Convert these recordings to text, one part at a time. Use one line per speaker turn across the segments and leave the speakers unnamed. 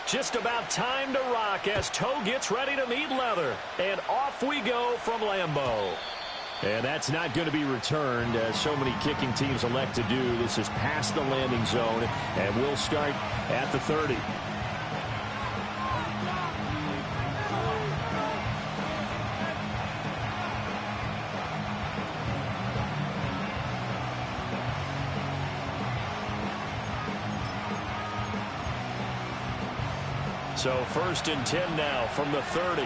Just about time to rock as toe gets ready to meet leather. And off we go from Lambeau. And that's not going to be returned, as so many kicking teams elect to do. This is past the landing zone, and we'll start at the 30. So 1st and 10 now from the 30.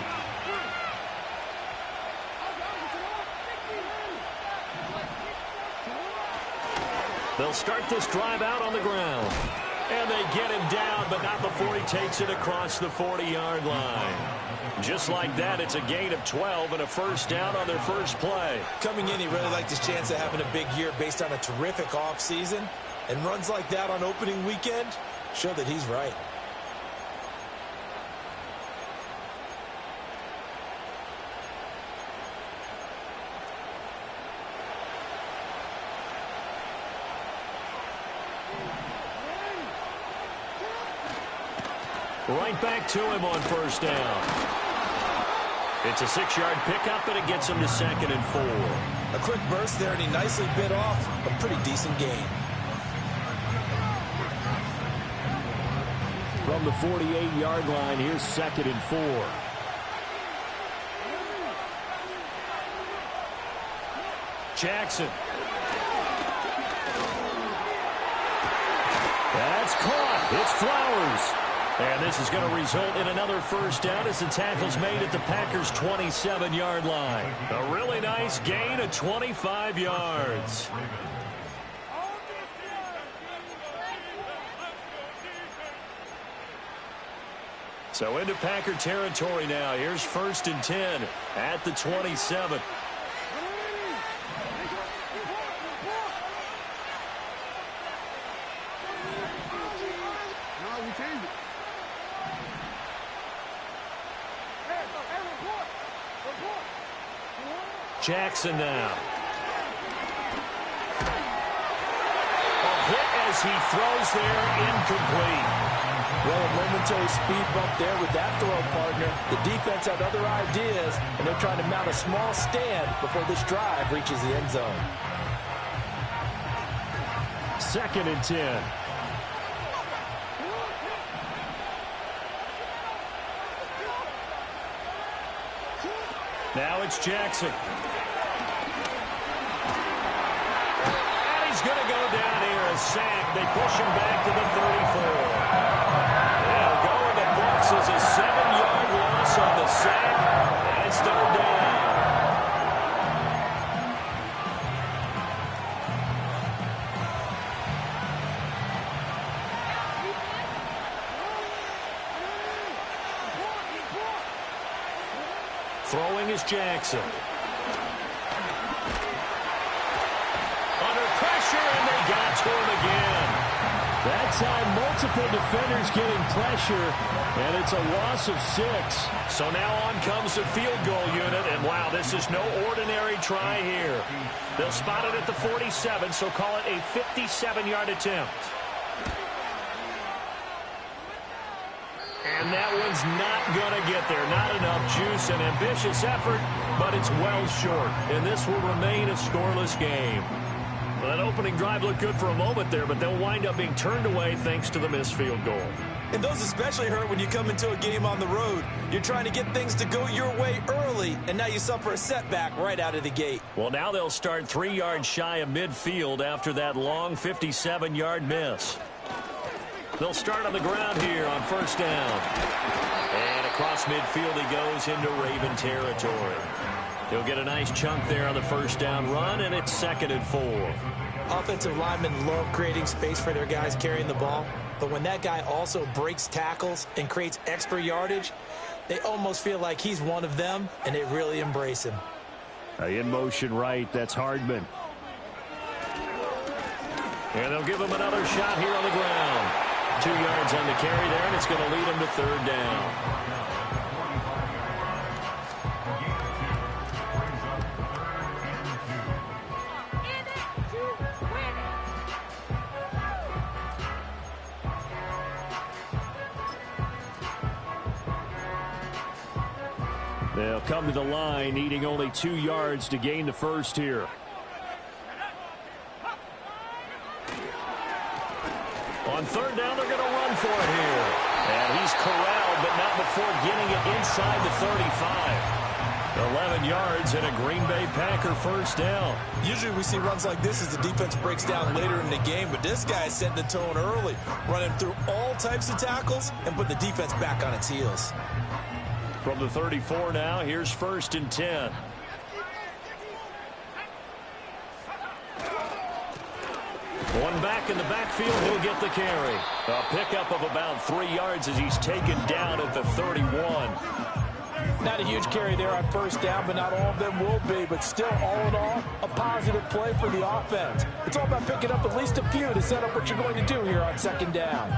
They'll start this drive out on the ground. And they get him down, but not before he takes it across the 40-yard line. Just like that, it's a gain of 12 and a first down on their first play.
Coming in, he really liked his chance of having a big year based on a terrific offseason. And runs like that on opening weekend show that he's right.
Right back to him on first down. It's a 6-yard pickup, and it gets him to 2nd and 4.
A quick burst there, and he nicely bit off a pretty decent gain.
From the 48-yard line, here's 2nd and 4. Jackson. That's caught. It's Flowers. And this is going to result in another first down as the tackle's made at the Packers' 27-yard line. A really nice gain of 25 yards. So into Packer territory now. Here's 1st and 10 at the 27. Jackson now. A hit as he throws there, incomplete.
Well, a momentary speed bump there with that throw, partner. The defense had other ideas, and they're trying to mount a small stand before this drive reaches the end zone.
2nd and 10. Now it's Jackson. And he's going to go down here, a sack. They push him back to the 34. They'll go in the books as a 7-yard loss on the sack, and it's 3rd down. Throwing is Jackson. Under pressure, and they got to him again. That time, multiple defenders getting pressure, and it's a loss of 6. So now on comes the field goal unit, and wow, this is no ordinary try here. They'll spot it at the 47, so call it a 57-yard attempt. And that one's not going to get there. Not enough juice, an ambitious effort, but it's well short. And this will remain a scoreless game. Well, that opening drive looked good for a moment there, but they'll wind up being turned away thanks to the missed field goal.
And those especially hurt when you come into a game on the road. You're trying to get things to go your way early, and now you suffer a setback right out of the gate.
Well, now they'll start 3 yards shy of midfield after that long 57-yard miss. They'll start on the ground here on first down. And across midfield he goes into Raven territory. He'll get a nice chunk there on the first down run, and it's 2nd and 4.
Offensive linemen love creating space for their guys carrying the ball, but when that guy also breaks tackles and creates extra yardage, they almost feel like he's one of them, and they really embrace him.
In motion right, that's Hardman. And they'll give him another shot here on the ground. 2 yards on the carry there, and it's going to lead him to 3rd down. They'll come to the line, needing only 2 yards to gain the first here. On third down, they're going to run for it here. And he's corralled, but not before getting it inside the 35. 11 yards and a Green Bay Packer first down.
Usually we see runs like this as the defense breaks down later in the game, but this guy is setting the tone early, running through all types of tackles and put the defense back on its heels.
From the 34 now, here's 1st and 10. One back in the backfield, he'll get the carry. A pickup of about 3 yards as he's taken down at the 31.
Not a huge carry there on first down, but not all of them will be. But still, all in all, a positive play for the offense. It's all about picking up at least a few to set up what you're going to do here on second down.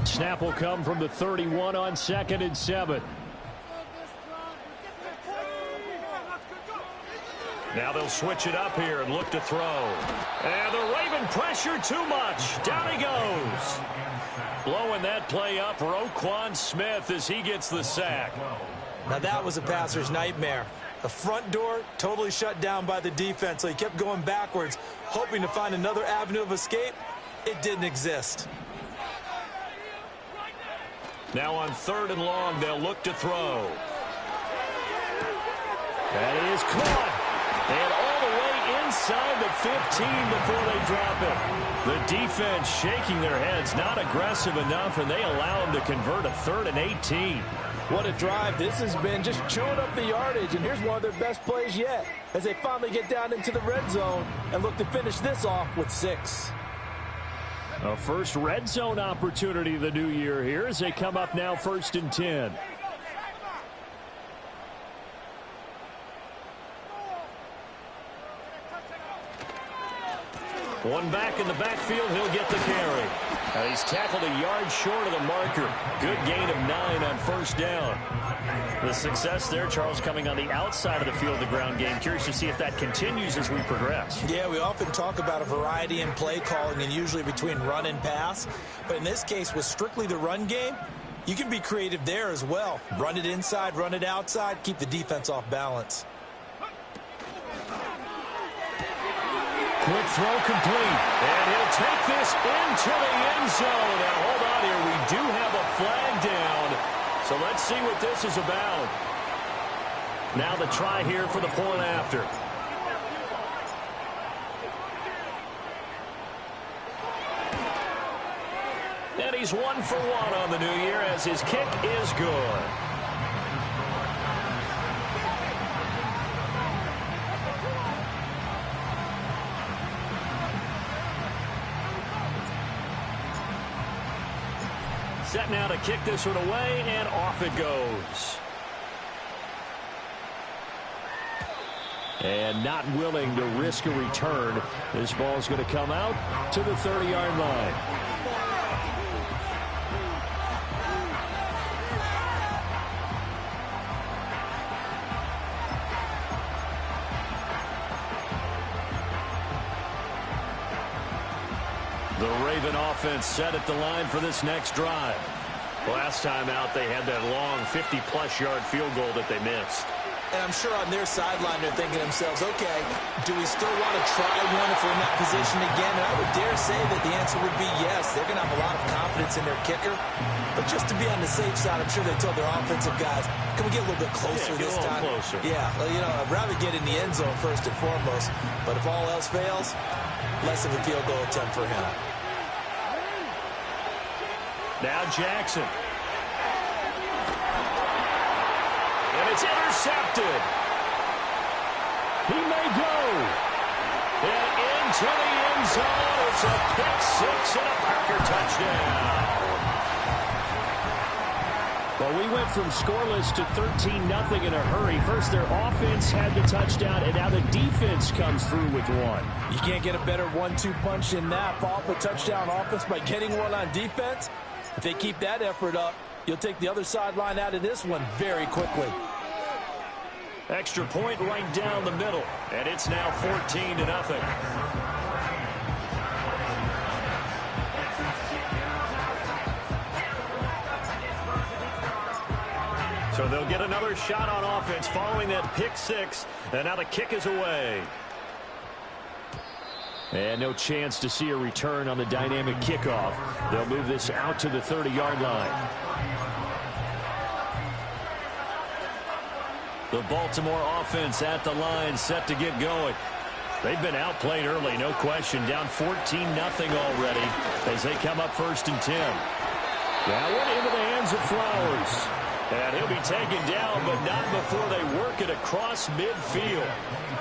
Snap will come from the 31 on 2nd and 7. Now they'll switch it up here and look to throw. And the Raven pressure too much. Down he goes. Blowing that play up, Roquan Smith as he gets the sack.
Now that was a passer's nightmare. The front door totally shut down by the defense, so he kept going backwards, hoping to find another avenue of escape. It didn't exist.
Now on 3rd and long, they'll look to throw. That is caught. And all the way inside the 15 before they drop it. The defense shaking their heads, not aggressive enough, and they allow them to convert a 3rd and 18.
What a drive this has been, just chewing up the yardage. And here's one of their best plays yet as they finally get down into the red zone and look to finish this off with 6.
A first red zone opportunity the new year here as they come up now 1st and 10. One back in the backfield, he'll get the carry. He's tackled a yard short of the marker. Good gain of 9 on first down. The success there, Charles, coming on the outside of the field, the ground game. Curious to see if that continues as we progress.
Yeah, we often talk about a variety in play calling and usually between run and pass. But in this case, with strictly the run game, you can be creative there as well. Run it inside, run it outside, keep the defense off balance.
Quick throw complete. And he'll take this into the end zone. Now, hold on here. We do have a flag down. So let's see what this is about. Now the try here for the point after. And he's 1 for 1 on the new year as his kick is good. Set now to kick this one away, and off it goes. And not willing to risk a return. This ball's going to come out to the 30-yard line. The Raven offense set at the line for this next drive. Last time out, they had that long 50-plus yard field goal that they missed.
And I'm sure on their sideline they're thinking to themselves, okay, do we still want to try one if we're in that position again? And I would dare say that the answer would be yes. They're going to have a lot of confidence in their kicker. But just to be on the safe side, I'm sure they told their offensive guys, can we get a little bit closer this time?
Closer.
Yeah, well, you know, I'd rather get in the end zone first and foremost. But if all else fails, less of a field goal attempt for him.
Now Jackson. And it's intercepted. He may go. And into the end zone. It's a pick six and a Packer touchdown. Well, we went from scoreless to 13-0 in a hurry. First, their offense had the touchdown, and now the defense comes through with one.
You can't get a better 1-2 punch than that. Follow up a touchdown offense by getting one on defense. If they keep that effort up, you'll take the other sideline out of this one very quickly.
Extra point right down the middle, and it's now 14-0. So they'll get another shot on offense following that pick six. And now the kick is away. And no chance to see a return on the dynamic kickoff. They'll move this out to the 30-yard line. The Baltimore offense at the line, set to get going. They've been outplayed early, no question. Down 14-0 already as they come up 1st and 10. Now one into the hands of Flowers. And he'll be taken down, but not before they work it across midfield.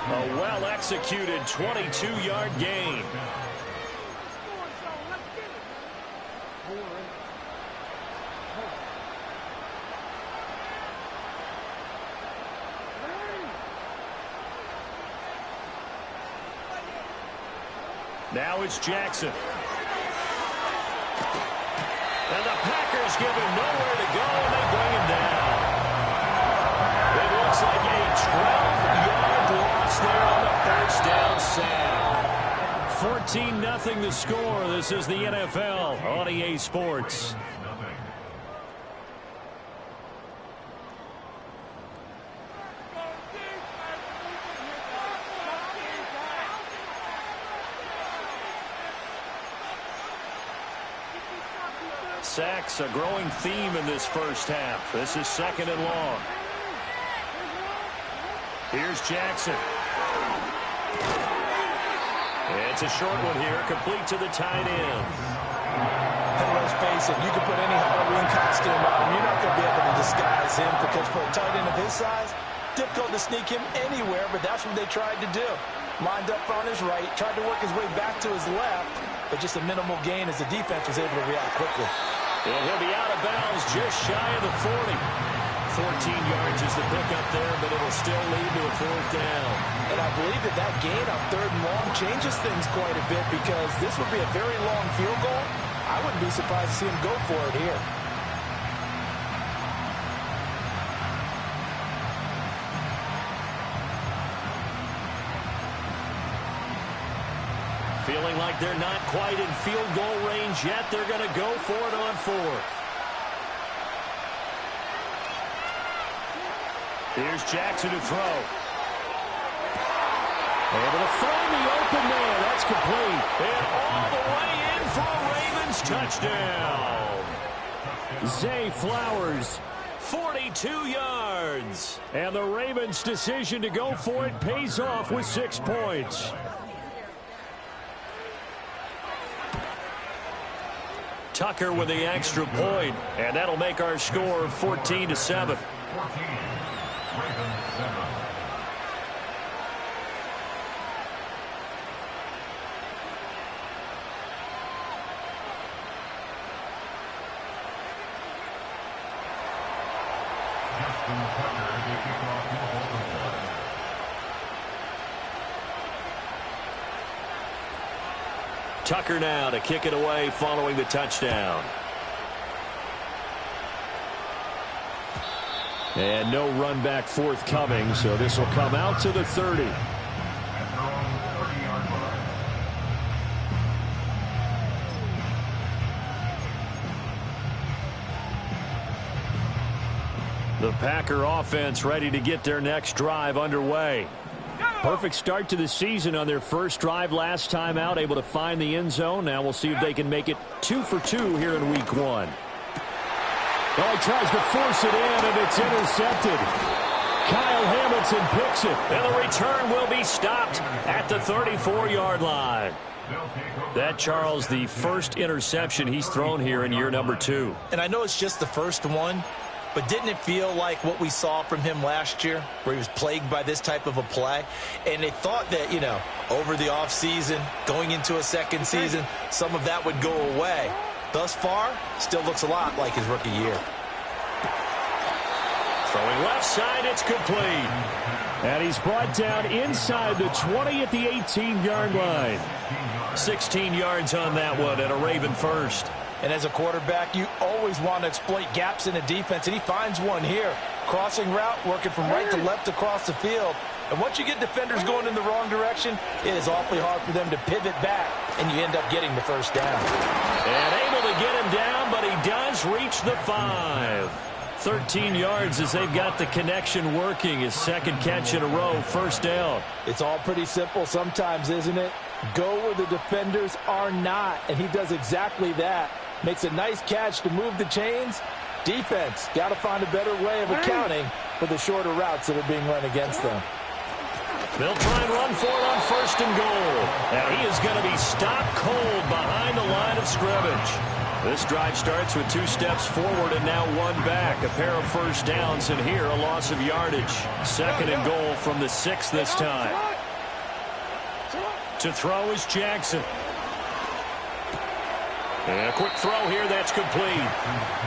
A well-executed 22-yard gain. Now it's Jackson. And the Packers give him nowhere to go, and they bring him down. It looks like a 12-yard loss there on the first down sack. 14-0 the score. This is the NFL on EA Sports. Sacks, a growing theme in this first half. This is 2nd and long. Here's Jackson. It's a short one here, complete to the tight end.
And let's face it, you can put any Halloween costume on, you're not going to be able to disguise him, because for a tight end of his size, difficult to sneak him anywhere, but that's what they tried to do. Lined up on his right, tried to work his way back to his left, but just a minimal gain as the defense was able to react quickly.
And he'll be out of bounds just shy of the 40. 14 yards is the pickup there, but it'll still lead to a 4th down.
And I believe that gain on 3rd and long changes things quite a bit, because this would be a very long field goal. I wouldn't be surprised to see him go for it here.
Feeling like they're not quite in field goal range yet. They're going to go for it on 4th. Here's Jackson to throw. Able to find the open man. That's complete. And all the way in for a Ravens touchdown. Zay Flowers, 42 yards. And the Ravens' decision to go for it pays off with 6 points. Tucker with the extra point, and that'll make our score 14-7. Tucker now to kick it away following the touchdown. And no run back forthcoming, so this will come out to the 30. The Packer offense ready to get their next drive underway. Perfect start to the season on their first drive last time out, able to find the end zone. Now we'll see if they can make it 2 for 2 here in week 1. Oh, he tries to force it in, and it's intercepted. Kyle Hamilton picks it, and the return will be stopped at the 34-yard line. That, Charles, the first interception he's thrown here in year number 2.
And I know it's just the first one, but didn't it feel like what we saw from him last year, where he was plagued by this type of a play? And they thought that, over the offseason, going into a second season, some of that would go away. Thus far, still looks a lot like his rookie year.
Throwing left side, it's complete. And he's brought down inside the 20 at the 18-yard line. 16 yards on that one, and a Raven first.
And as a quarterback, you always want to exploit gaps in the defense, and he finds one here. Crossing route, working from right to left across the field. And once you get defenders going in the wrong direction, it is awfully hard for them to pivot back, and you end up getting the first down.
And able to get him down, but he does reach the 5. 13 yards as they've got the connection working. His second catch in a row, first down.
It's all pretty simple sometimes, isn't it? Go where the defenders are not, and he does exactly that. Makes a nice catch to move the chains. Defense, got to find a better way of accounting for the shorter routes that are being run against them.
They'll try and run for it on first and goal. And he is going to be stopped cold behind the line of scrimmage. This drive starts with 2 steps forward and now 1 back. A pair of first downs, and here a loss of yardage. Second and goal from the 6 this time. To throw is Jackson. And a quick throw here, that's complete.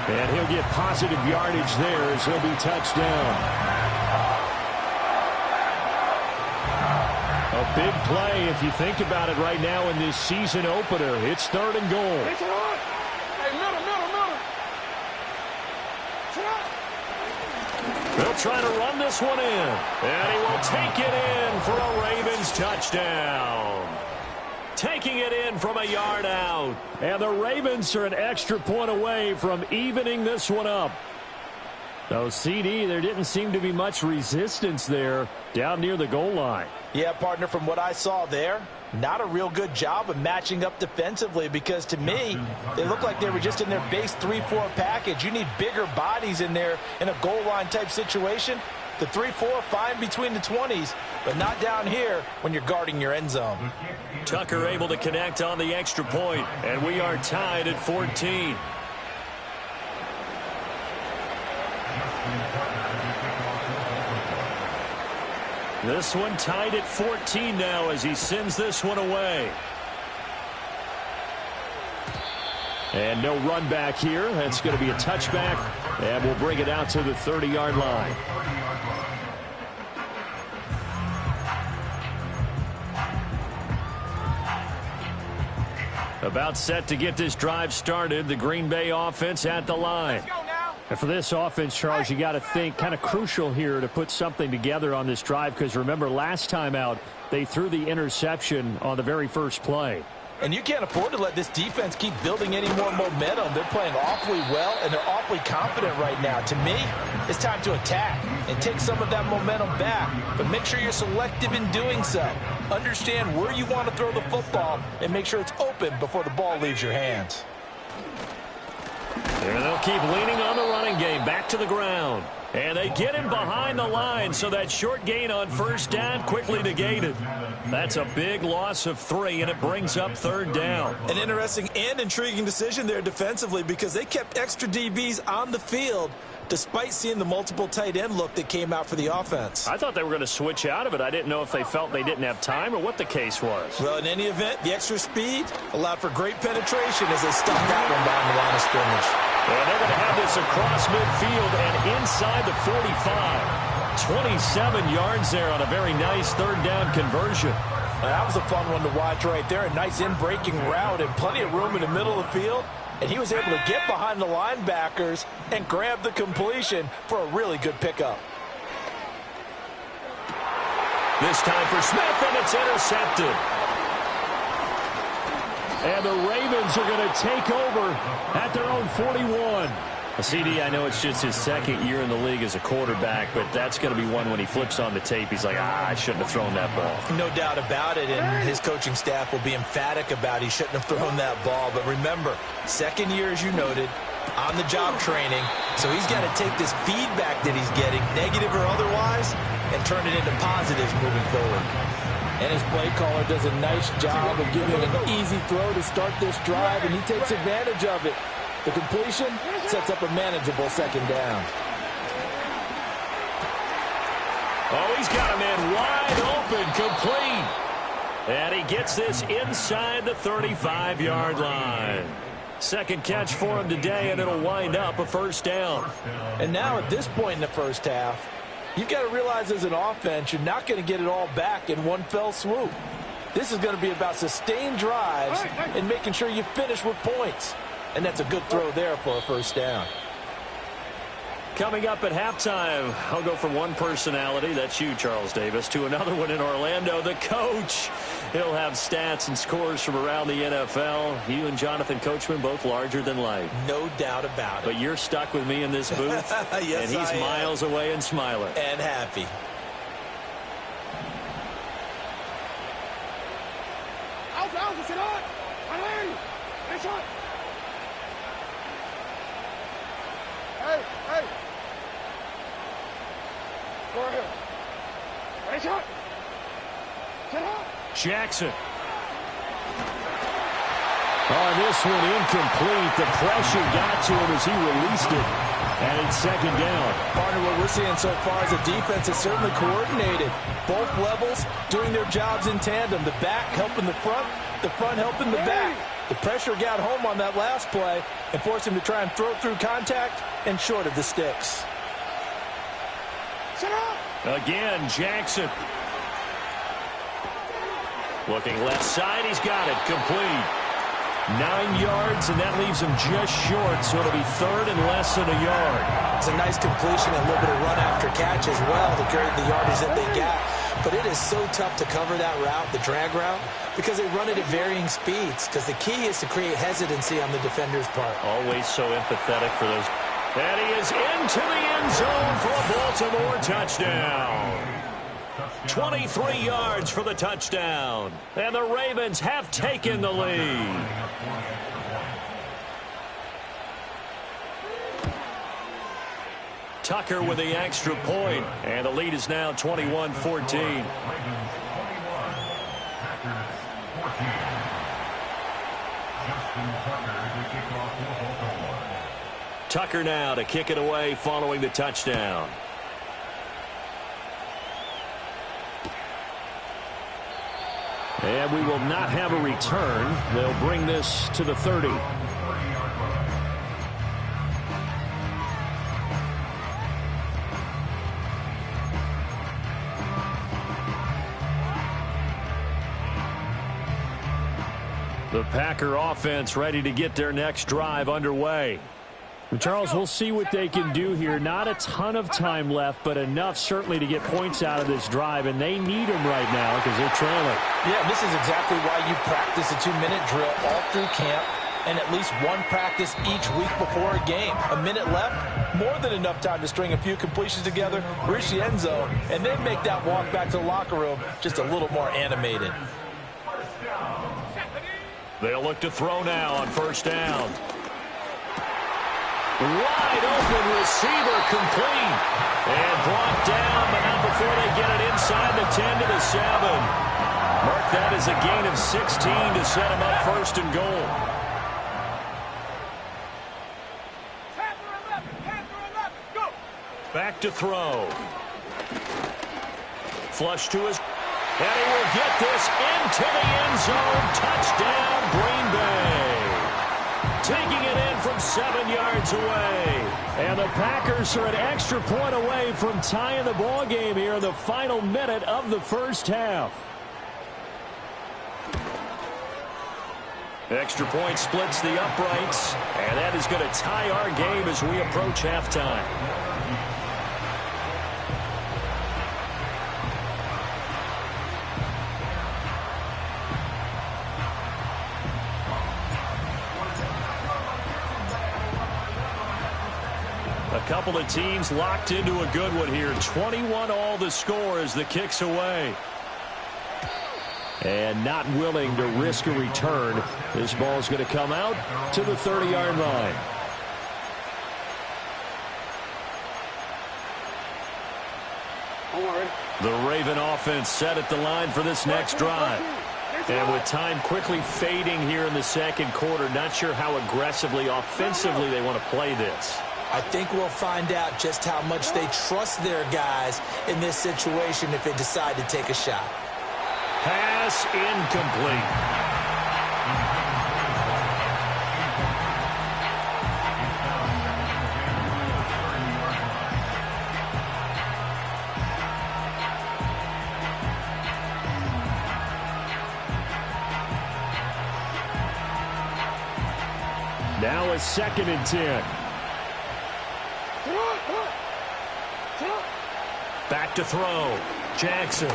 And he'll get positive yardage there as he'll be touched down. A big play if you think about it right now in this season opener. It's 3rd and goal. They'll try to run this one in. And he will take it in for a Ravens touchdown. Taking it in from a yard out. And the Ravens are an extra point away from evening this one up. So, CD, there didn't seem to be much resistance there down near the goal line.
Yeah, partner, from what I saw there, not a real good job of matching up defensively because, to me, they looked like they were just in their base 3-4 package. You need bigger bodies in there in a goal line type situation. The 3-4, fine between the 20s, but not down here when you're guarding your end zone.
Tucker able to connect on the extra point, and we are tied at 14. This one tied at 14 now as he sends this one away. And no run back here. That's going to be a touchback, and we'll bring it out to the 30-yard line. About set to get this drive started. The Green Bay offense at the line. And for this offense, Charles, you got to think kind of crucial here to put something together on this drive because remember last time out they threw the interception on the very first play.
And you can't afford to let this defense keep building any more momentum. They're playing awfully well, and they're awfully confident right now. To me, it's time to attack and take some of that momentum back. But make sure you're selective in doing so. Understand where you want to throw the football and make sure it's open before the ball leaves your hands.
There they'll keep leaning on the running game. Back to the ground. And they get him behind the line, so that short gain on first down quickly negated. That's a big loss of 3, and it brings up 3rd down.
An interesting and intriguing decision there defensively because they kept extra DBs on the field despite seeing the multiple tight end look that came out for the offense.
I thought they were going to switch out of it. I didn't know if they felt they didn't have time or what the case was.
Well, in any event, the extra speed allowed for great penetration as they stuffed that one behind the line of scrimmage.
And they're going to have this across midfield and inside the 45. 27 yards there on a very nice 3rd down conversion.
That was a fun one to watch right there. A nice in-breaking route and plenty of room in the middle of the field. And he was able to get behind the linebackers and grab the completion for a really good pickup.
This time for Smith, and it's intercepted. And the Ravens are going to take over at their own 41. CD, I know it's just his 2nd year in the league as a quarterback, but that's going to be one when he flips on the tape. He's like, I shouldn't have thrown that ball.
No doubt about it, and his coaching staff will be emphatic about he shouldn't have thrown that ball. But remember, 2nd year, as you noted, on-the-job training. So he's got to take this feedback that he's getting, negative or otherwise, and turn it into positives moving forward. And his play caller does a nice job of giving him an easy throw to start this drive, and he takes advantage of it. The completion sets up a manageable 2nd down.
Oh, he's got him in wide open, complete. And he gets this inside the 35-yard line. 2nd catch for him today, and it'll wind up a 1st down.
And now at this point in the first half, you've got to realize as an offense, you're not going to get it all back in one fell swoop. This is going to be about sustained drives and making sure you finish with points. And that's a good throw there for a 1st down.
Coming up at halftime, I'll go from one personality, that's you, Charles Davis, to another one in Orlando, the coach. He'll have stats and scores from around the NFL. You and Jonathan Coachman, both larger than life.
No doubt about it.
But you're stuck with me in this booth,
yes,
and he's miles away and smiling.
And happy.
Jackson. Oh, this one incomplete. The pressure got to him as he released it. And it's second down.
Partner, what we're seeing so far is the defense is certainly coordinated. Both levels doing their jobs in tandem. The back helping the front helping the back. The pressure got home on that last play and forced him to try and throw through contact and short of the sticks.
Again, Jackson. Looking left side, he's got it. Complete. 9 yards, and that leaves him just short, so it'll be third and less than a yard.
It's a nice completion and a little bit of run after catch as well to carry the yardage that they got. But it is so tough to cover that route, the drag route, because they run it at varying speeds, because the key is to create hesitancy on the defender's part.
Always so empathetic for those. And he is into the end zone for a Baltimore touchdown. 23 yards for the touchdown. And the Ravens have taken the lead. Tucker with the extra point. And the lead is now 21-14. Tucker now to kick it away following the touchdown. And we will not have a return. They'll bring this to the 30. The Packer offense ready to get their next drive underway. Charles, we'll see what they can do here. Not a ton of time left, but enough certainly to get points out of this drive, and they need them right now because they're trailing.
Yeah, this is exactly why you practice a 2-minute drill all through camp and at least one practice each week before a game. A minute left, more than enough time to string a few completions together, reach the end zone, and then make that walk back to the locker room just a little more animated.
They'll look to throw now on first down. Wide open receiver, complete. And brought down, but not before they get it inside the 10 to the 7. Mark that as a gain of 16 to set them up first and goal. Back to throw. Flush to his... And he will get this into the end zone. Touchdown, Green Bay. Taking it in from 7 yards away. And the Packers are an extra point away from tying the ball game here in the final minute of the first half. Extra point splits the uprights. And that is going to tie our game as we approach halftime. A couple of teams locked into a good one here. 21 all the score as the kick's away. And not willing to risk a return. This ball's going to come out to the 30-yard line. The Raven offense set at the line for this next drive. And with time quickly fading here in the second quarter, not sure how aggressively, offensively they want to play this.
I think we'll find out just how much they trust their guys in this situation if they decide to take a shot.
Pass incomplete. Now a 2nd and 10. Back to throw. Jackson.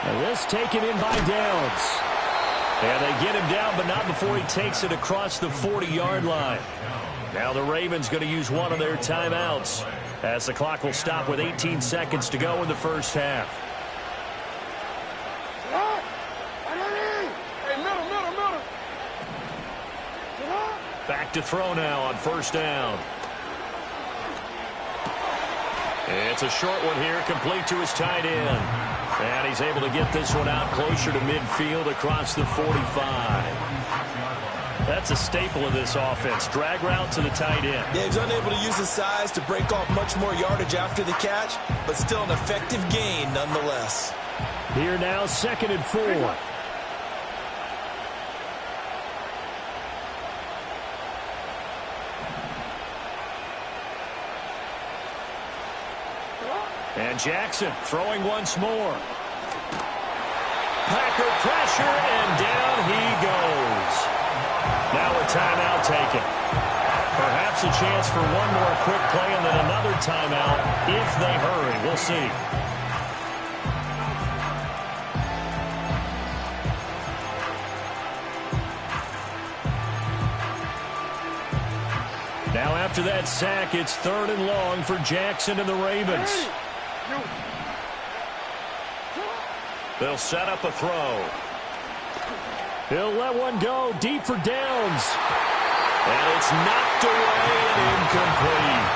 And this taken in by Downs. And they get him down, but not before he takes it across the 40-yard line. Now the Ravens going to use one of their timeouts as the clock will stop with 18 seconds to go in the first half. Back to throw now on first down. It's a short one here, complete to his tight end. And he's able to get this one out closer to midfield across the 45. That's a staple of this offense. Drag route to the tight end.
Yeah, he's unable to use his size to break off much more yardage after the catch, but still an effective gain nonetheless.
Here now, 2nd and 4. And Jackson throwing once more. Packer pressure, and down he goes. Now a timeout taken. Perhaps a chance for one more quick play and then another timeout if they hurry. We'll see. Now after that sack, it's 3rd and long for Jackson and the Ravens. They'll set up a throw. He'll let one go deep for Downs. And it's knocked away and incomplete.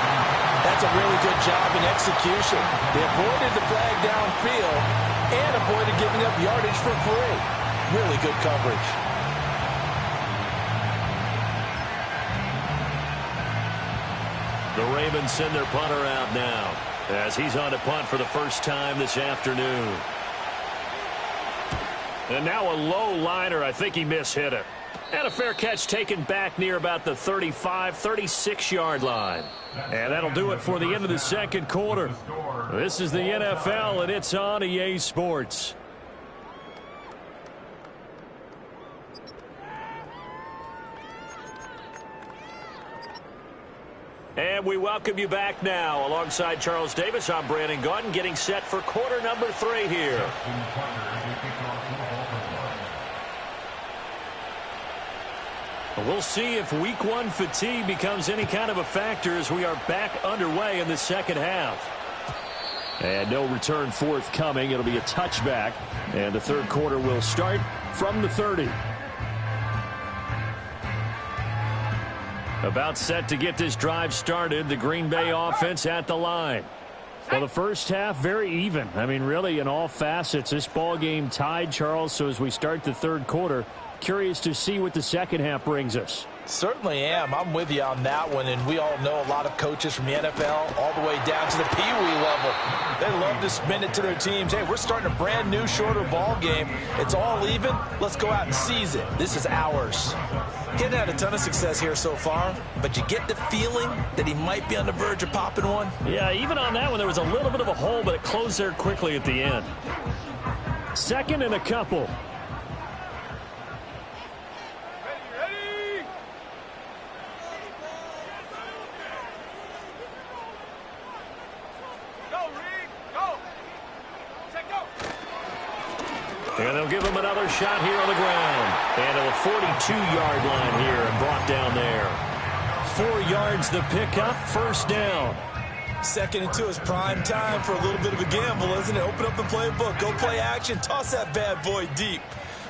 That's a really good job in execution. They avoided the flag downfield and avoided giving up yardage for free. Really good coverage.
The Ravens send their punter out now as he's on to punt for the first time this afternoon. And now a low liner. I think he mishit it. And a fair catch taken back near about the 35, 36-yard line. And that'll do it for the end of the second quarter. This is the NFL, and it's on EA Sports. And we welcome you back now. Alongside Charles Davis, I'm Brandon Gaudin, getting set for quarter number 3 here. We'll see if week 1 fatigue becomes any kind of a factor as we are back underway in the second half. And no return forthcoming. It'll be a touchback. And the third quarter will start from the 30. About set to get this drive started. The Green Bay offense at the line. Well, the first half, very even. I mean, really, in all facets, this ball game tied, Charles. So as we start the third quarter, curious to see what the second half brings us.
Certainly am. I'm with you on that one, and we all know a lot of coaches from the NFL all the way down to the Pee Wee level. They love to spin it to their teams. Hey, we're starting a brand new, shorter ball game. It's all even. Let's go out and seize it. This is ours. Getting had a ton of success here so far, but you get the feeling that he might be on the verge of popping one.
Yeah, even on that one, there was a little bit of a hole, but it closed there quickly at the end. 2nd and a couple. And they'll give him another shot here on the ground. And a 42-yard line here and brought down there. 4 yards the pickup, first down.
2nd and 2 is prime time for a little bit of a gamble, isn't it? Open up the playbook, go play action, toss that bad boy deep.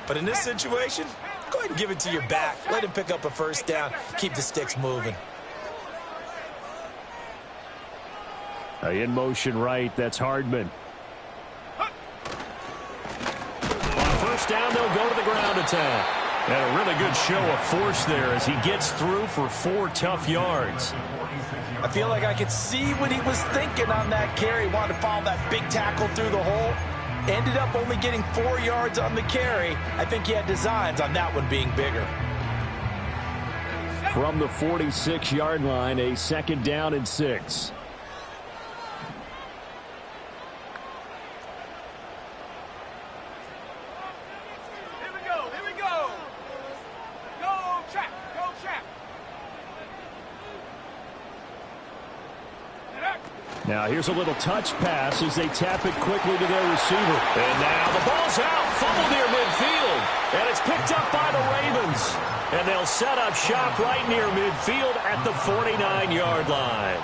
But in this situation, go ahead and give it to your back. Let him pick up a first down. Keep the sticks moving.
In motion right, that's Hardman. Down, they'll go to the ground attack. And a really good show of force there as he gets through for 4 tough yards.
I feel like I could see what he was thinking on that carry. Wanted to follow that big tackle through the hole. Ended up only getting 4 yards on the carry. I think he had designs on that one being bigger.
From the 46-yard line, a 2nd down and 6. Now here's a little touch pass as they tap it quickly to their receiver. And now the ball's out. Fumble near midfield. And it's picked up by the Ravens. And they'll set up shop right near midfield at the 49-yard line.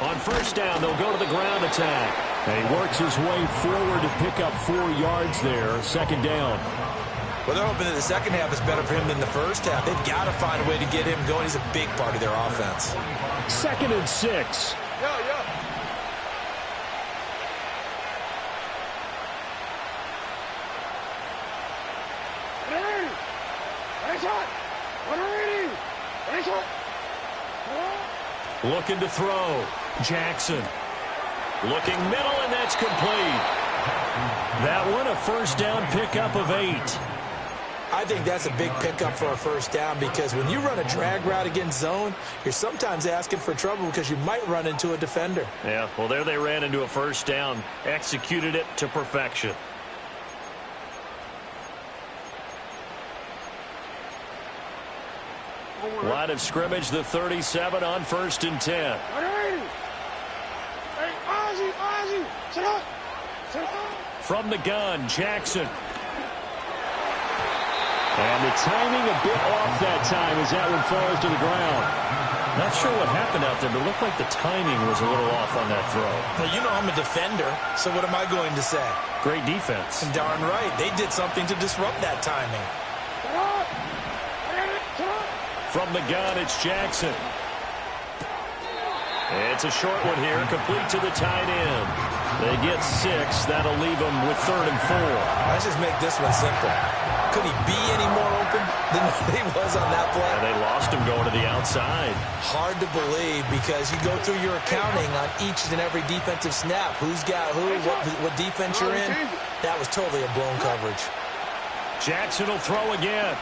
On first down, they'll go to the ground attack. And he works his way forward to pick up 4 yards there. Second down.
Well, they're hoping that the second half is better for him than the first half. They've got to find a way to get him going. He's a big part of their offense.
2nd and 6. Looking to throw. Jackson. Looking middle, and that's complete. That one, a first down pickup of 8.
I think that's a big pickup for a first down because when you run a drag route against zone, you're sometimes asking for trouble because you might run into a defender.
Yeah, well, there they ran into a first down, executed it to perfection. Line of scrimmage, the 37 on 1st and 10. From the gun, Jackson. And the timing a bit off that time as that one falls to the ground. Not sure what happened out there, but it looked like the timing was a little off on that throw.
Well, you know I'm a defender, so what am I going to say?
Great defense.
And darn right, they did something to disrupt that timing.
From the gun, it's Jackson. It's a short one here, complete to the tight end. They get 6. That'll leave them with 3rd and 4.
Let's just make this one simple. Could he be any more open than he was on that play?
And they lost him going to the outside.
Hard to believe because you go through your accounting on each and every defensive snap. Who's got who, what defense you're in. That was totally a blown coverage.
Jackson will throw again.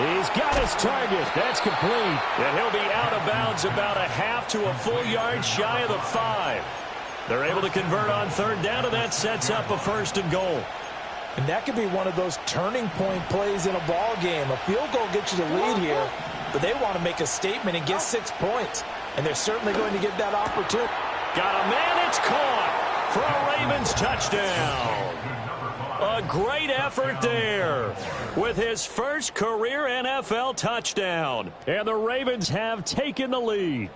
He's got his target. That's complete. And he'll be out of bounds about a half to a full yard shy of the 5. They're able to convert on 3rd down, and that sets up a 1st and goal.
And that could be one of those turning point plays in a ball game. A field goal gets you the lead here, but they want to make a statement and get 6 points. And they're certainly going to get that opportunity.
Got a man. It's caught for a Ravens touchdown. A great effort there with his first career NFL touchdown. And the Ravens have taken the lead.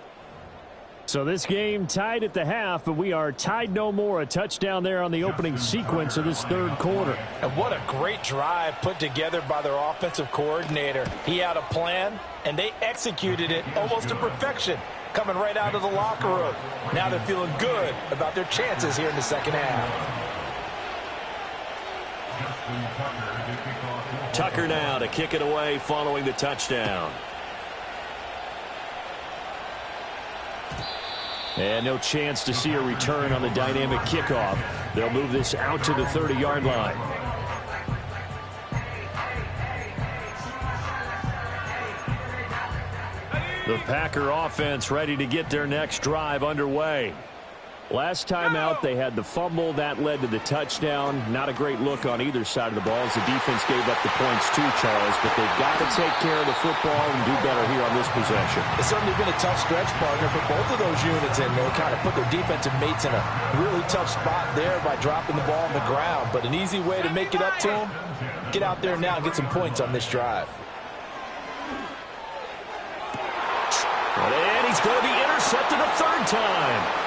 So this game tied at the half, but we are tied no more. A touchdown there on the opening sequence of this 3rd quarter.
And what a great drive put together by their offensive coordinator. He had a plan, and they executed it almost to perfection, coming right out of the locker room. Now they're feeling good about their chances here in the second half.
Tucker now to kick it away following the touchdown. And no chance to see a return on the dynamic kickoff. They'll move this out to the 30-yard line. The Packer offense ready to get their next drive underway. Last time out, they had the fumble. That led to the touchdown. Not a great look on either side of the ball as the defense gave up the points too, Charles. But they've got to take care of the football and do better here on this possession.
It's certainly been a tough stretch, partner, for both of those units, and they kind of put their defensive mates in a really tough spot there by dropping the ball on the ground. But an easy way to make it up to them, get out there now and get some points on this drive.
And he's going to be intercepted a 3rd time.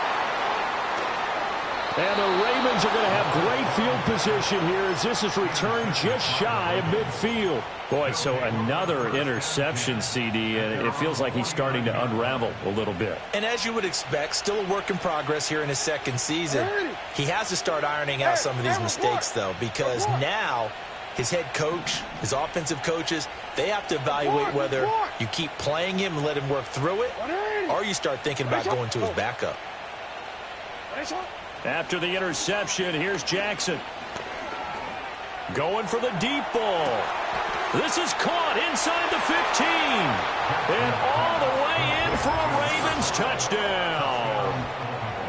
And the Ravens are going to have great field position here as this is returned just shy of midfield. Boy, so another interception, CD, and it feels like he's starting to unravel a little bit.
And as you would expect, still a work in progress here in his 2nd season. He has to start ironing out some of these mistakes, though, because now his head coach, his offensive coaches, they have to evaluate whether you keep playing him and let him work through it, or you start thinking about going to his backup.
After the interception, here's Jackson. Going for the deep ball. This is caught inside the 15. And all the way in for a Ravens touchdown.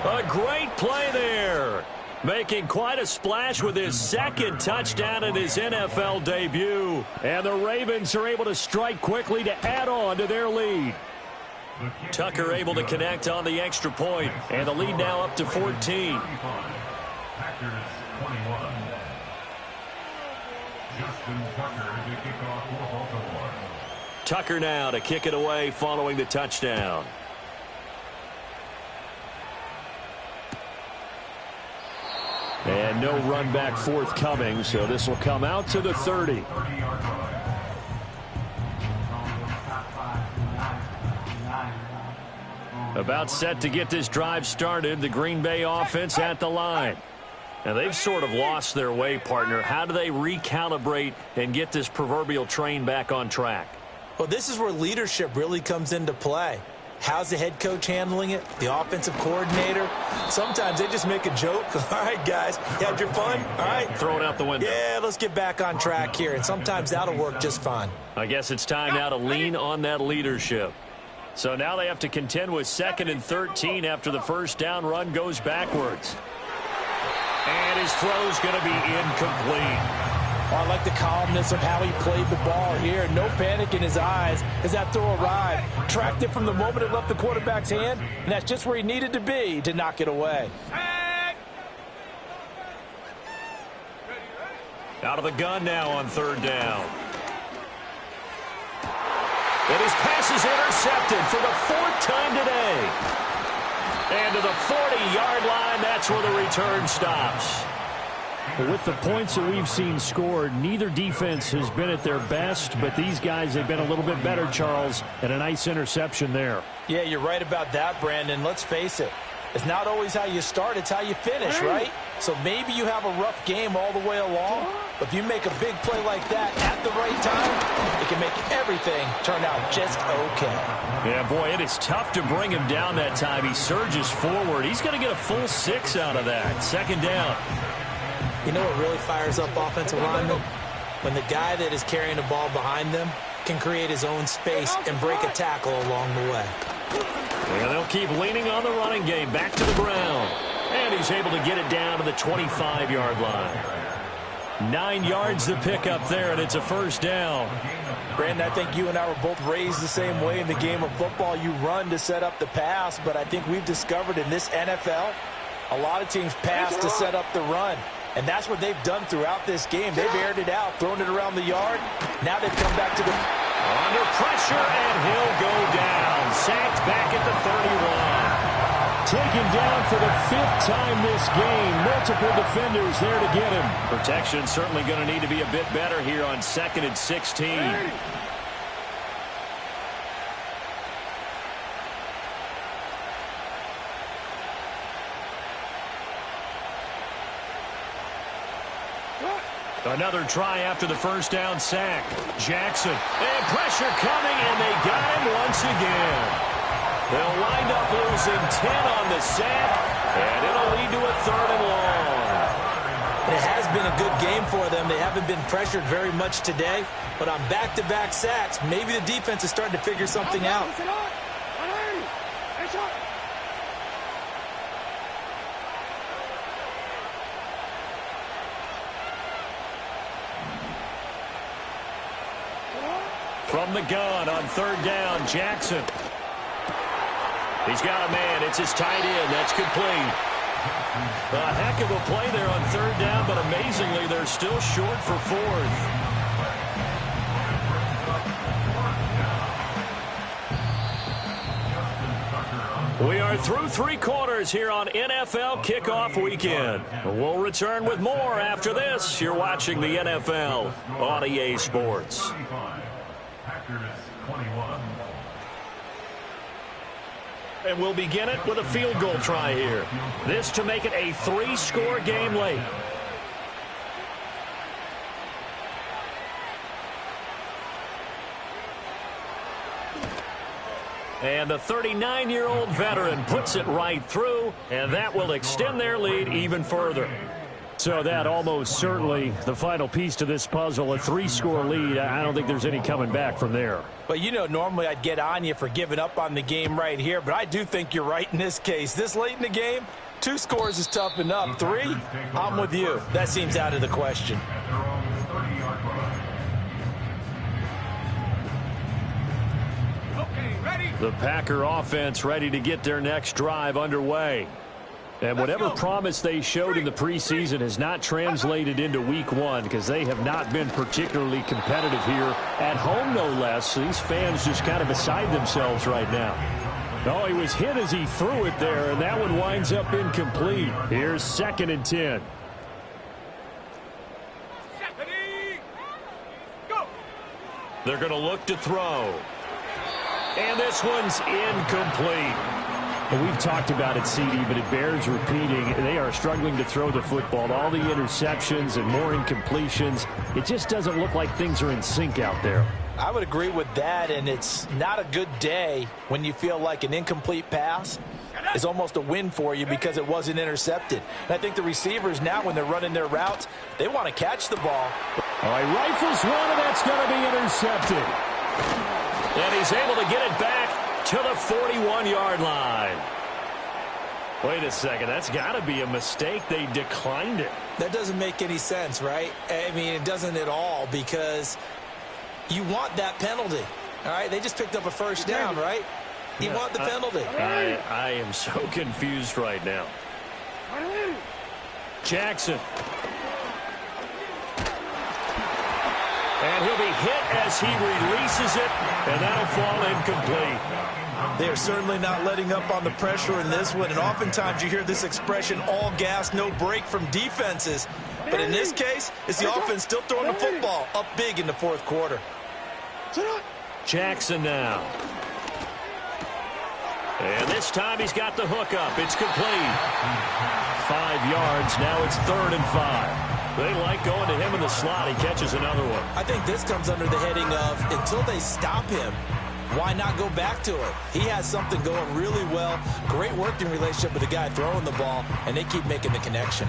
A great play there. Making quite a splash with his second touchdown in his NFL debut. And the Ravens are able to strike quickly to add on to their lead. Tucker able to connect on the extra point, and the lead now up to 14. Tucker now to kick it away following the touchdown. And no run back forthcoming, so this will come out to the 30. About set to get this drive started, the Green Bay offense at the line. And they've sort of lost their way, partner. How do they recalibrate and get this proverbial train back on track?
Well, this is where leadership really comes into play. How's the head coach handling it? The offensive coordinator? Sometimes they just make a joke. All right, guys, you had your fun? All right.
Throw it out the window.
Yeah, let's get back on track here. And sometimes that'll work just fine.
I guess it's time now to lean on that leadership. So now they have to contend with 2nd and 13 after the first down run goes backwards. And his throw's going to be incomplete.
Oh, I like the calmness of how he played the ball here. No panic in his eyes as that throw arrived. Tracked it from the moment it left the quarterback's hand, and that's just where he needed to be to knock it away.
Out of the gun now on 3rd down. And his pass is intercepted for the 4th time today. And to the 40-yard line, that's where the return stops.
With the points that we've seen scored, neither defense has been at their best, but these guys have been a little bit better, Charles, and a nice interception there.
Yeah, you're right about that, Brandon. Let's face it. It's not always how you start, it's how you finish, right? So maybe you have a rough game all the way along, but if you make a big play like that at the right time, it can make everything turn out just okay.
Yeah, boy, it is tough to bring him down that time. He surges forward. He's going to get a full 6 out of that. 2nd down.
You know what really fires up offensive linemen? When the guy that is carrying the ball behind them can create his own space and break a tackle along the way.
And they'll keep leaning on the running game. Back to the ground. And he's able to get it down to the 25-yard line. 9 yards to pick up there, and it's a 1st down.
Brandon, I think you and I were both raised the same way in the game of football. You run to set up the pass, but I think we've discovered in this NFL, a lot of teams pass to set up the run. And that's what they've done throughout this game. They've aired it out, thrown it around the yard. Now they've come back to the...
Under pressure, and he'll go down. Sacked back at the 31.
Taken down for the 5th time this game. Multiple defenders there to get him.
Protection certainly going to need to be a bit better here on 2nd and 16. Another try after the 1st down sack. Jackson, and pressure coming, and they got him once again. They'll wind up losing 10 on the sack, and it'll lead to a 3rd and long.
It has been a good game for them. They haven't been pressured very much today, but on back-to-back sacks, maybe the defense is starting to figure something out.
From the gun on 3rd down, Jackson. He's got a man. It's his tight end. That's complete. A heck of a play there on 3rd down, but amazingly, they're still short for 4th. We are through 3 quarters here on NFL Kickoff Weekend. We'll return with more after this. You're watching the NFL on EA Sports. And we'll begin it with a field goal try here. This to make it a 3-score game late. And the 39-year-old veteran puts it right through, and that will extend their lead even further.
So that almost certainly the final piece to this puzzle, a 3-score lead. I don't think there's any coming back from there.
But, you know, normally I'd get on you for giving up on the game right here, but I do think you're right in this case. This late in the game, 2 scores is tough enough. 3, I'm with you. That seems out of the question.
The Packer offense ready to get their next drive underway. And whatever promise they showed in the preseason has not translated into week 1 because they have not been particularly competitive here at home, no less. So these fans just kind of beside themselves right now. Oh, he was hit as he threw it there, and that one winds up incomplete. Here's 2nd and 10. They're going to look to throw. And this one's incomplete. And we've talked about it, CD, but it bears repeating. They are struggling to throw the football. All the interceptions and more incompletions. It just doesn't look like things are in sync out there.
I would agree with that, and it's not a good day when you feel like an incomplete pass is almost a win for you because it wasn't intercepted. And I think the receivers now, when they're running their routes, they want to catch the ball.
All right, rifles one, and that's going to be intercepted. And he's able to get it back to the 41-yard line. Wait a second. That's got to be a mistake. They declined it.
That doesn't make any sense, right? I mean, it doesn't at all because you want that penalty. All right, they just picked up a first down, right? You want the penalty.
I am so confused right now. Jackson. And he'll be hit as he releases it, and that'll fall incomplete.
They're certainly not letting up on the pressure in this one, and oftentimes you hear this expression, all gas, no break from defenses. But in this case, it's the offense still throwing the football up big in the 4th quarter.
Jackson now. And this time he's got the hook up. It's complete. 5 yards. Now it's 3rd and 5. They like going to him in the slot. He catches another one.
I think this comes under the heading of until they stop him, why not go back to it? He has something going really well. Great working relationship with the guy throwing the ball, and they keep making the connection.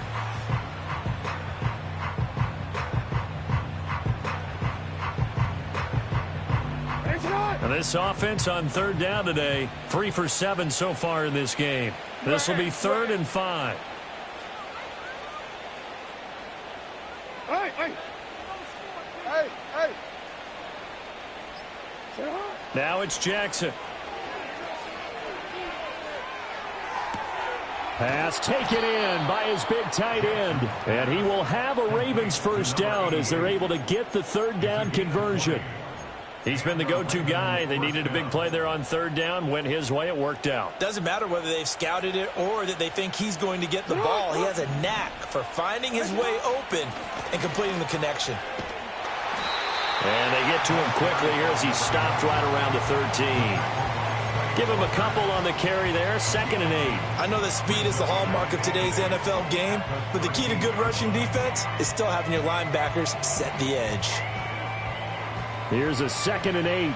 And this offense on 3rd down today, 3 for 7 so far in this game. This will be 3rd and 5. Now it's Jackson. Pass taken in by his big tight end. And he will have a Ravens first down as they're able to get the 3rd down conversion. He's been the go-to guy. They needed a big play there on 3rd down. Went his way. It worked out.
Doesn't matter whether they've scouted it or that they think he's going to get the ball. He has a knack for finding his way open and completing the connection.
And they get to him quickly here as he stopped right around the 13. Give him a couple on the carry there. 2nd and 8.
I know that speed is the hallmark of today's NFL game, but the key to good rushing defense is still having your linebackers set the edge.
Here's a 2nd and 8.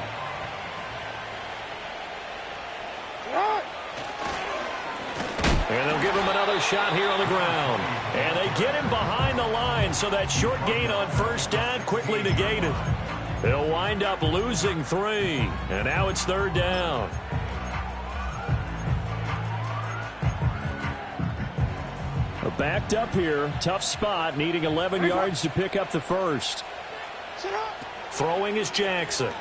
And they'll give him another shot here on the ground. And they get him behind the line, so that short gain on 1st down quickly negated. They'll wind up losing 3. And now it's 3rd down. Backed up here. Tough spot, needing 11 yards to pick up the first. Throwing is Jackson.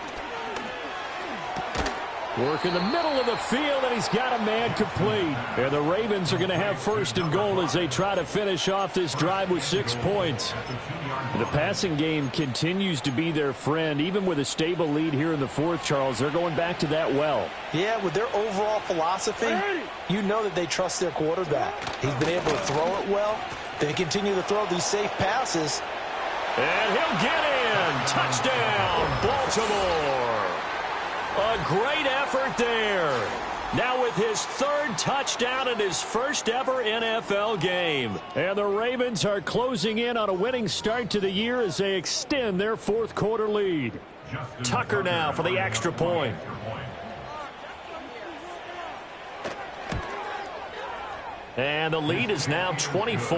Work in the middle of the field, and he's got a man complete. And the Ravens are going to have 1st and goal as they try to finish off this drive with 6 points. The passing game continues to be their friend. Even with a stable lead here in the 4th, Charles, they're going back to that well.
Yeah, with their overall philosophy, you know that they trust their quarterback. He's been able to throw it well. They continue to throw these safe passes.
And he'll get in. Touchdown, Baltimore. A great effort there. Now with his 3rd touchdown in his first ever NFL game. And the Ravens are closing in on a winning start to the year as they extend their 4th quarter lead. Tucker now for the extra point. And the lead is now 24.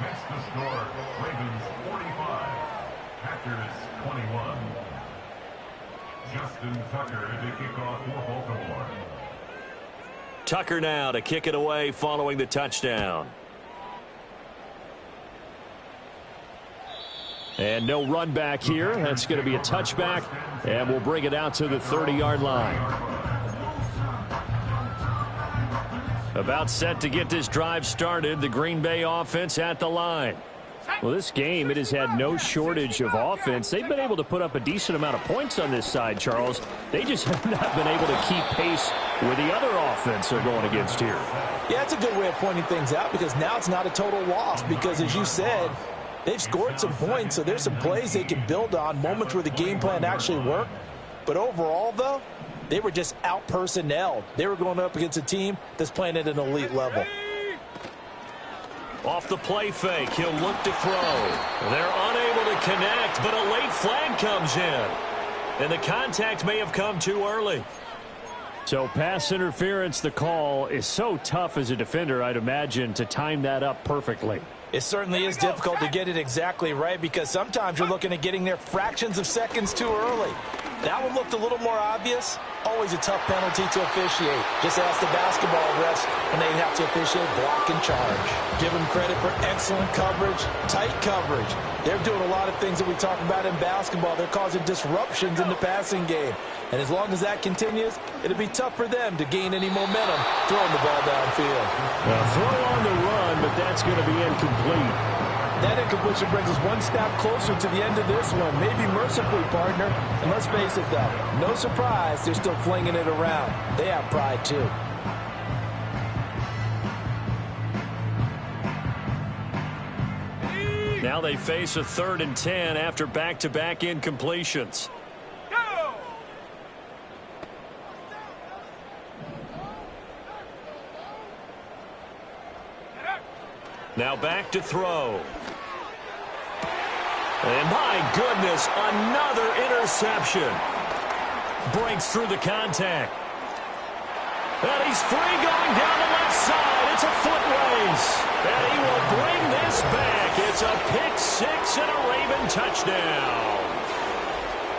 Next to score, Ravens 45, Packers 21. Justin Tucker to kick off for Baltimore.
Tucker now to kick it away following the touchdown. And no run back here. That's going to be a touchback, and we'll bring it out to the 30-yard line. About set to get this drive started, the Green Bay offense at the line. Well, this game, it has had no shortage of offense. They've been able to put up a decent amount of points on this side, Charles. They just have not been able to keep pace with the other offense they're going against here.
Yeah, it's a good way of pointing things out because now it's not a total loss because, as you said, they've scored some points, so there's some plays they can build on, moments where the game plan actually worked. But overall, though, they were just out-personnelled. They were going up against a team that's playing at an elite level.
Off the play fake, he'll look to throw. They're unable to connect, but a late flag comes in. And the contact may have come too early. So pass interference, the call is so tough as a defender, I'd imagine, to time that up perfectly.
It certainly is difficult to get it exactly right because sometimes you're looking at getting there fractions of seconds too early. That one looked a little more obvious. Always a tough penalty to officiate. Just ask the basketball refs when they have to officiate block and charge. Give them credit for excellent coverage, tight coverage. They're doing a lot of things that we talk about in basketball. They're causing disruptions in the passing game. And as long as that continues, it'll be tough for them to gain any momentum throwing the ball downfield.
Throw on the run, but that's going to be incomplete.
That incompletion brings us one step closer to the end of this one. Maybe mercifully, partner. And let's face it, though, no surprise they're still flinging it around. They have pride, too.
Now they face a 3rd and 10 after back-to-back incompletions. Now back to throw. And my goodness, another interception. Breaks through the contact. And he's free going down the left side. It's a foot race. And he will bring this back. It's a pick six and a Raven touchdown.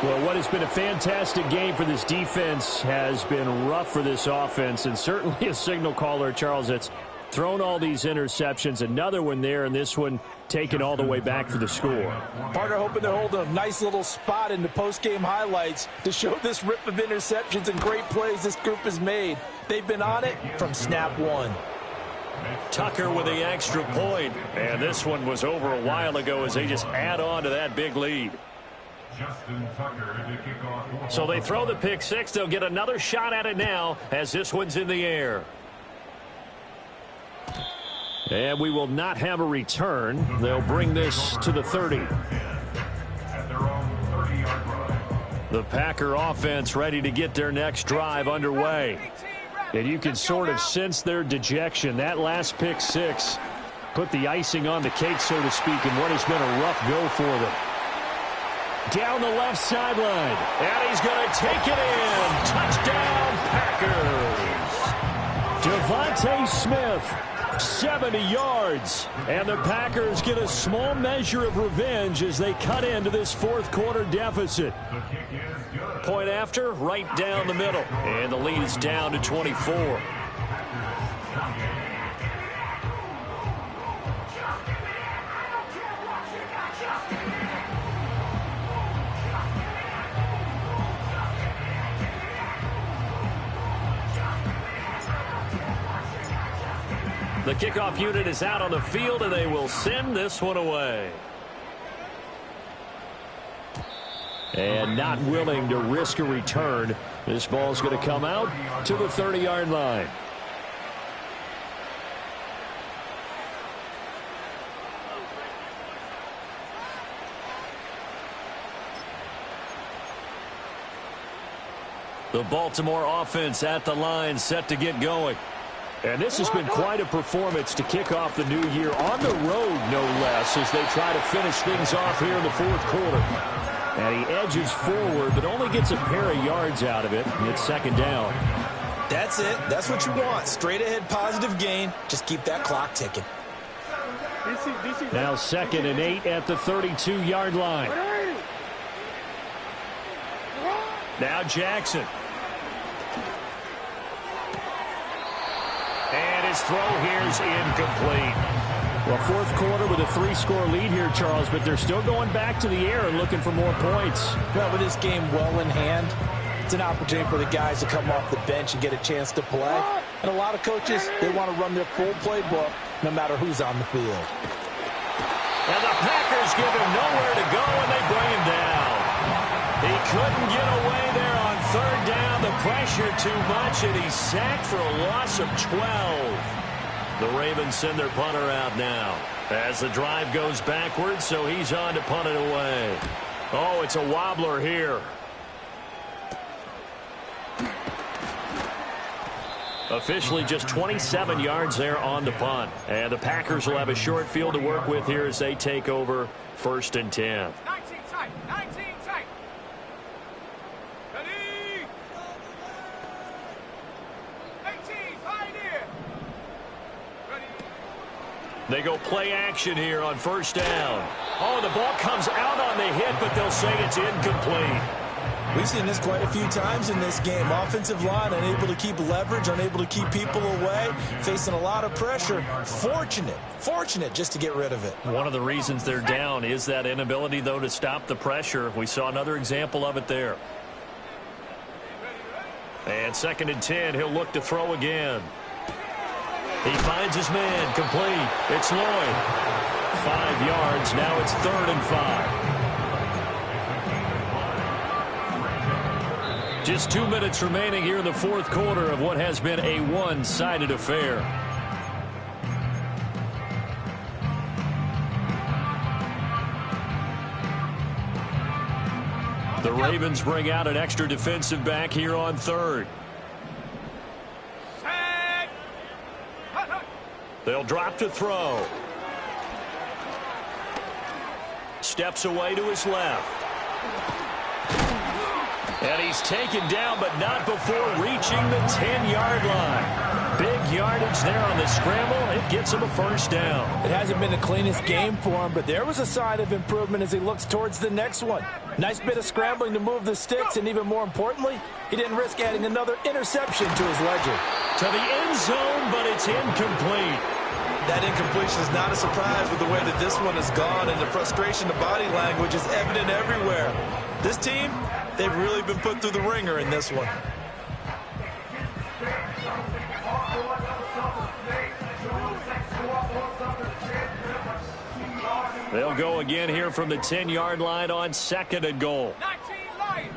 Well, what has been a fantastic game for this defense has been rough for this offense. And certainly a signal caller, Charles, that's thrown all these interceptions. Another one there, and this one taken all the way back for the score.
Partner hoping to hold a nice little spot in the post-game highlights to show this rip of interceptions and great plays this group has made. They've been on it from snap one.
Tucker with the extra point. And this one was over a while ago as they just add on to that big lead. So they throw the pick six. They'll get another shot at it now as this one's in the air. And we will not have a return. They'll bring this to the 30. The Packer offense ready to get their next drive underway. And you can sort of sense their dejection. That last pick six put the icing on the cake, so to speak, in what has been a rough go for them. Down the left sideline. And he's going to take it in. Touchdown, Packers. Devontae Smith. 70 yards, and the Packers get a small measure of revenge as they cut into this fourth quarter deficit. Point after, right down the middle, and the lead is down to 24. The kickoff unit is out on the field, and they will send this one away. And not willing to risk a return. This ball's going to come out to the 30-yard line. The Baltimore offense at the line, set to get going. And this has been quite a performance to kick off the new year on the road, no less, as they try to finish things off here in the fourth quarter. And he edges forward, but only gets a pair of yards out of it. It's second down.
That's it. That's what you want. Straight ahead positive gain. Just keep that clock ticking.
Now 2nd and 8 at the 32-yard line. Now Jackson. his throw here's incomplete.
Well, fourth quarter with a 3-score lead here, Charles, but they're still going back to the air and looking for more points.
Well, with this game well in hand, it's an opportunity for the guys to come off the bench and get a chance to play. And a lot of coaches, they want to run their full playbook no matter who's on the field.
And the Packers give him nowhere to go, and they bring him down. He couldn't get away there on third down. The pressure too much, and he's sacked for a loss of 12. The Ravens send their punter out now as the drive goes backwards, so he's on to punt it away. Oh, it's a wobbler here. Officially just 27 yards there on the punt. And the Packers will have a short field to work with here as they take over 1st and 10.
19 tight, 19 tight. Ready? 18, pioneer. Ready?
They go play action here on 1st down. Oh, the ball comes out on the hit, but they'll say it's incomplete.
We've seen this quite a few times in this game. Offensive line unable to keep leverage, unable to keep people away, facing a lot of pressure. Fortunate just to get rid of it.
One of the reasons they're down is that inability, though, to stop the pressure. We saw another example of it there. And 2nd and 10, he'll look to throw again. He finds his man, complete. It's Lloyd. 5 yards, now it's 3rd and 5. Just 2 minutes remaining here in the fourth quarter of what has been a one-sided affair. The Ravens bring out an extra defensive back here on 3rd. They'll drop to throw. Steps away to his left. And he's taken down, but not before reaching the 10-yard line. Big yardage there on the scramble. It gets him a 1st down.
It hasn't been the cleanest game for him, but there was a sign of improvement as he looks towards the next one. Nice bit of scrambling to move the sticks, and even more importantly, he didn't risk adding another interception to his ledger.
To the end zone, but it's incomplete.
That incompletion is not a surprise with the way that this one has gone, and the frustration, the body language is evident everywhere. This team, they've really been put through the ringer in this one.
They'll go again here from the 10-yard line on 2nd and goal.
19 line.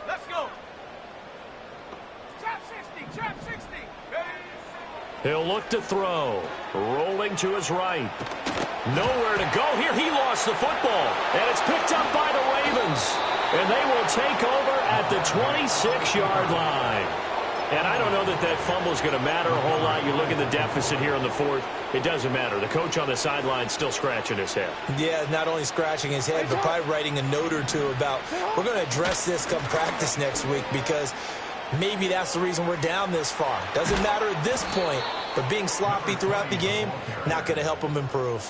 Let's go. Trap 60. Ready?
He'll look to throw. Rolling to his right. Nowhere to go here. He lost the football. And it's picked up by the Ravens. And they will take over at the 26-yard line. And I don't know that that fumble is going to matter a whole lot. You look at the deficit here in the fourth. It doesn't matter. The coach on the sideline still scratching his head.
Yeah, not only scratching his head, but probably writing a note or two about, we're going to address this come practice next week, because maybe that's the reason we're down this far. Doesn't matter at this point, but being sloppy throughout the game, not going to help him improve.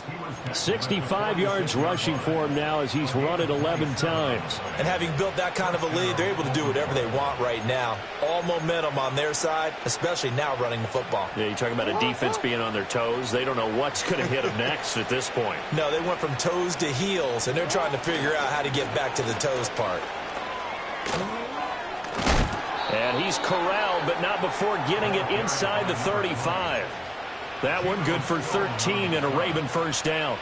65 yards rushing for him now as he's run it 11 times.
And having built that kind of a lead, they're able to do whatever they want right now. All momentum on their side, especially now running the football.
Yeah, you're talking about a defense being on their toes. They don't know what's going to hit them next at this point.
No, they went from toes to heels, and they're trying to figure out how to get back to the toes part.
And he's corralled, but not before getting it inside the 35. That one good for 13 and a Raven 1st down.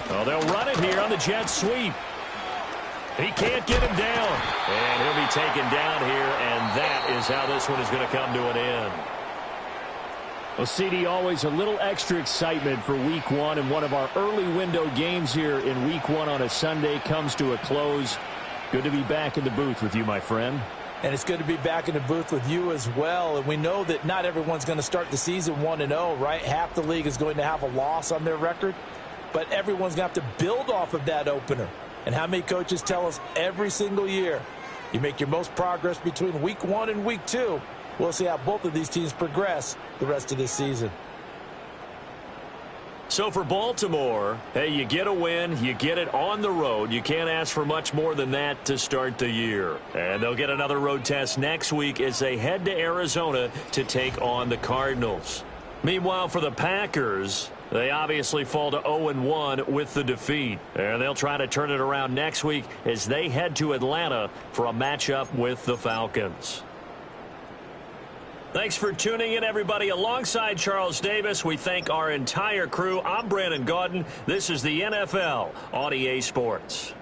Well, they'll run it here on the jet sweep. He can't get him down. And he'll be taken down here, and that is how this one is going to come to an end.
Well, CD, always a little extra excitement for Week 1, and one of our early window games here in Week 1 on a Sunday comes to a close. Good to be back in the booth with you, my friend.
And it's good to be back in the booth with you as well. And we know that not everyone's going to start the season 1-0, right? Half the league is going to have a loss on their record, but everyone's going to have to build off of that opener. And how many coaches tell us every single year, you make your most progress between Week 1 and Week 2. We'll see how both of these teams progress the rest of this season.
So for Baltimore, hey, you get a win, you get it on the road. You can't ask for much more than that to start the year. And they'll get another road test next week as they head to Arizona to take on the Cardinals. Meanwhile, for the Packers, they obviously fall to 0-1 with the defeat. And they'll try to turn it around next week as they head to Atlanta for a matchup with the Falcons. Thanks for tuning in, everybody. Alongside Charles Davis, we thank our entire crew. I'm Brandon Gaudin. This is the NFL on EA Sports.